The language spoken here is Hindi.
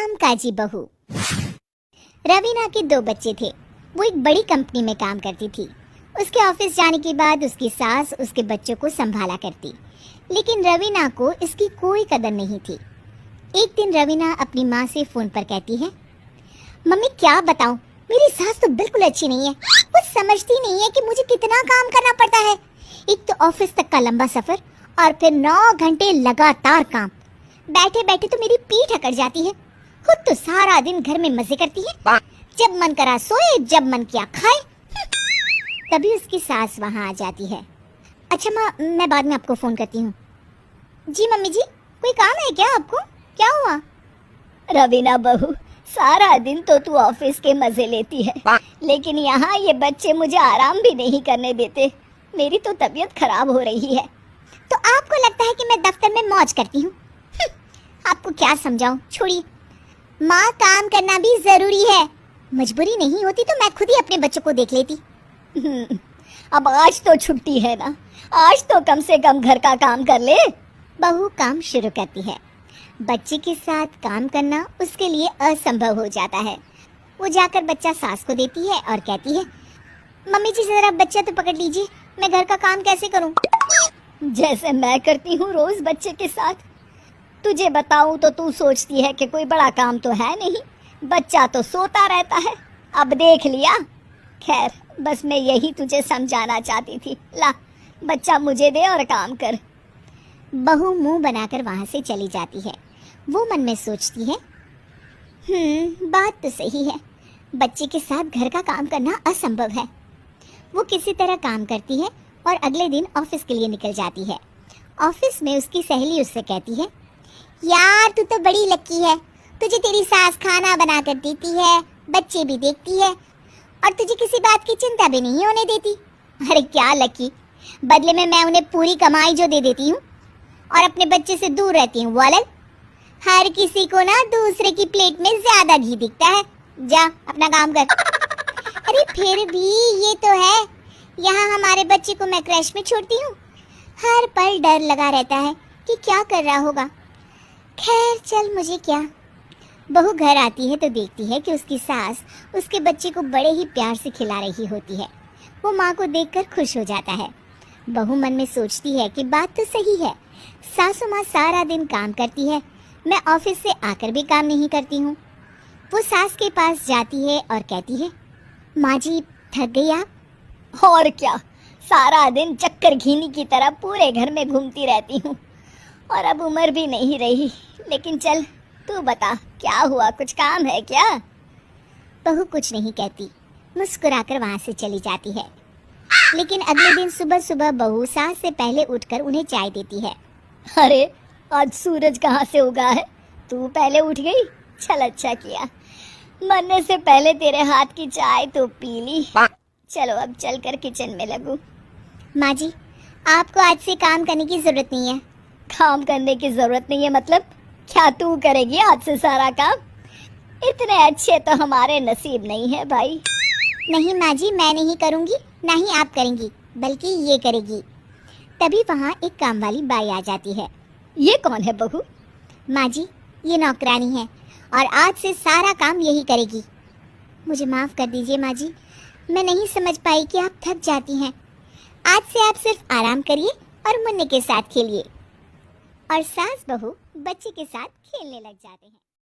कामकाजी बहू। रवीना के 2 बच्चे थे। वो एक बड़ी कंपनी में काम करती थी। उसके ऑफिस जाने के बाद उसकी सास उसके बच्चों को संभाला करती, लेकिन रवीना को इसकी कोई कदर नहीं थी। एक दिन रवीना अपनी माँ से फोन पर कहती है, मम्मी क्या बताऊं, मेरी सास तो बिल्कुल अच्छी नहीं है। वो समझती नहीं है कि मुझे कितना काम करना पड़ता है। एक तो ऑफिस तक का लंबा सफर और फिर 9 घंटे लगातार काम। बैठे बैठे तो मेरी पीठ अकड़ जाती है। खुद तो सारा दिन घर में मजे करती है, जब मन करा सोए, जब मन किया खाए। तभी उसकी सास वहाँ आ जाती है। अच्छा माँ, मैं बाद में आपको फोन करती हूँ। जी मम्मी जी, कोई काम है क्या आपको? क्या हुआ? रवीना बहू, सारा दिन तो तू ऑफिस के मजे लेती है, लेकिन यहाँ ये बच्चे मुझे आराम भी नहीं करने देते। मेरी तो तबीयत खराब हो रही है। तो आपको लगता है कि मैं दफ्तर में मौज करती हूँ? आपको क्या समझाऊं, छोड़िए। माँ, काम करना भी जरूरी है। मजबूरी नहीं होती तो मैं खुद ही अपने बच्चों को देख लेती। अब आज तो छुट्टी है ना, आज तो कम से कम घर का काम कर ले। बहू काम शुरू करती है। बच्चे के साथ काम करना उसके लिए असंभव हो जाता है। वो जाकर बच्चा सास को देती है और कहती है, मम्मी जी जरा बच्चा तो पकड़ लीजिए, मैं घर का काम कैसे करूं? जैसे मैं करती हूँ रोज बच्चे के साथ। तुझे बताऊं तो तू सोचती है कि कोई बड़ा काम तो है नहीं, बच्चा तो सोता रहता है। अब देख लिया। खैर, बस मैं यही तुझे समझाना चाहती थी। ला, बच्चा मुझे दे और काम कर। बहू मुंह बनाकर वहां से चली जाती है। वो मन में सोचती है, बात तो सही है, बच्चे के साथ घर का काम करना असंभव है। वो किसी तरह काम करती है और अगले दिन ऑफिस के लिए निकल जाती है। ऑफिस में उसकी सहेली उससे कहती है, यार तू तो बड़ी लकी है, तुझे तेरी सास खाना बना कर देती है, बच्चे भी देखती है और तुझे किसी बात की चिंता भी नहीं होने देती। अरे क्या लकी, बदले में मैं उन्हें पूरी कमाई जो दे देती हूँ और अपने बच्चे से दूर रहती हूँ। वो अलग, हर किसी को ना दूसरे की प्लेट में ज्यादा घी दिखता है। जा अपना काम कर। अरे फिर भी ये तो है, यहाँ हमारे बच्चे को मैं क्रैश में छोड़ती हूँ, हर पल डर लगा रहता है कि क्या कर रहा होगा। खैर चल, मुझे क्या। बहू घर आती है तो देखती है कि उसकी सास उसके बच्चे को बड़े ही प्यार से खिला रही होती है। वो माँ को देखकर खुश हो जाता है। बहू मन में सोचती है कि बात तो सही है, सासू माँ सारा दिन काम करती है, मैं ऑफिस से आकर भी काम नहीं करती हूँ। वो सास के पास जाती है और कहती है, माँ जी थक गई आप? और क्या, सारा दिन चक्कर घीनी की तरह पूरे घर में घूमती रहती हूँ और अब उम्र भी नहीं रही। लेकिन चल तू बता, क्या हुआ, कुछ काम है क्या? बहू कुछ नहीं कहती, मुस्कुराकर वहां से चली जाती है। लेकिन अगले दिन सुबह सुबह बहू सास से पहले उठकर उन्हें चाय देती है। अरे आज सूरज कहाँ से उगा है, तू पहले उठ गई? चल अच्छा किया, मरने से पहले तेरे हाथ की चाय तो पी ली। चलो अब चलकर किचन में लगूं। माँ जी, आपको आज से काम करने की जरूरत नहीं है। काम करने की जरूरत नहीं है मतलब? क्या तू करेगी आज से सारा काम? इतने अच्छे तो हमारे नसीब नहीं है भाई। नहीं माँ जी, मैं नहीं करूँगी, ना ही आप करेंगी, बल्कि ये करेगी। तभी वहाँ एक काम वाली बाई आ जाती है। ये कौन है बहू? माँ जी, ये नौकरानी है और आज से सारा काम यही करेगी। मुझे माफ़ कर दीजिए माँ जी, मैं नहीं समझ पाई कि आप थक जाती हैं। आज से आप सिर्फ आराम करिए और मुन्ने के साथ खेलिए। और सास बहू बच्चे के साथ खेलने लग जाते हैं।